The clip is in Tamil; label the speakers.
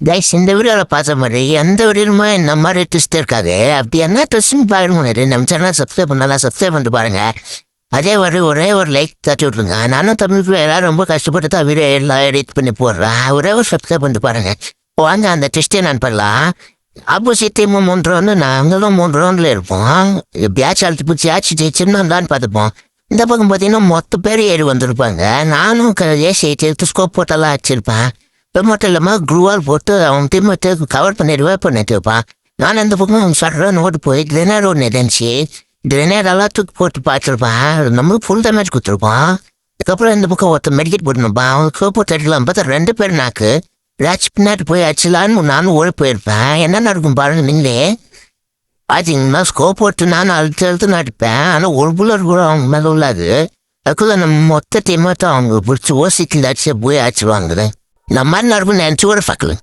Speaker 1: கைஸ் இந்த வீடியோவில் பார்த்த மாதிரி எந்த வீடியோலுமே இந்த மாதிரி ட்விஸ்ட் இருக்காது. அப்படி என்ன ட்விஸ்ட்னு பாருங்க, நம்ம சேனல் சப்ஸ்கிரைப் பண்ணலாம், சப்ஸ்கிரைப் பண்ணிட்டு பாருங்க. அதே மாதிரி ஒரே ஒரு லைக் தட்டி விட்ருங்க. நானும் தமிழ் எல்லாரும் ரொம்ப கஷ்டப்பட்டு தான் வீடியோ எல்லாம் எடிட் பண்ணி போடுறேன். ஒரே ஒரு சப்ஸ்கிரைப் பண்ணிட்டு பாருங்க. வாங்க அந்த ட்விஸ்ட்டே நான் பண்ணலாம். ஆப்போசிட் டீம் 3 ரவுண்டு, நாங்களும் 3 ரவுண்டில் இருப்போம். எப்படியாச்சும் அழுத்து பிடிச்சி ஆச்சு ஜெயிச்சிருந்தான்னு பார்த்துப்போம். இந்த பக்கம் பார்த்தீங்கன்னா மொத்த பேர் ஏறி வந்திருப்பாங்க. நானும் ஏசி எடுத்து ஸ்கோப் போட்டெல்லாம் அடிச்சிருப்பேன். இப்போ மட்டும் இல்லாமல் க்ளூவால் போட்டு அவன் டீம்மேட்டு கவர் பண்ணிடுவேன் பண்ணிட்டு இருப்பான். நான் அந்த பக்கம் சொல்கிறேன் ஓட்டு போய் கிரெனேட் ஒன்று இருந்துச்சு. கிரெனேடெல்லாம் தூக்கி போட்டு பார்த்துருப்பான். நம்மளுக்கு ஃபுல் டேமேஜ் கொடுத்துருப்பான். அதுக்கப்புறம் இந்த பக்கம் ஒருத்தர் மெடிக்கெட் போட்டுருப்பான். அவனுக்கு ஸ்கோப் போட்டு அடிக்கலாம் பார்த்தா 2 பேர் நாக்கு ராட்சி பின்னாடி போய் அடிச்சலான்னு நானும் ஓடி போயிருப்பேன். என்ன நடக்கும் பாருங்க நீங்களே. பார்த்தீங்கன்னா ஸ்கோப் போட்டு நானும் அழுத்து நடிப்பேன். ஆனால் ஒரு புல்லட் கூட அவங்க மேலே உள்ளாது. அதுக்குள்ள நம்ம மொத்த டீமேட்டும் அவங்க பிடிச்சி ஓசிக்கில் அடிச்சு போய் அடிச்சுவாங்க. இந்த மாதிரி நடக்கும் நினச்சி கூட பார்க்கல.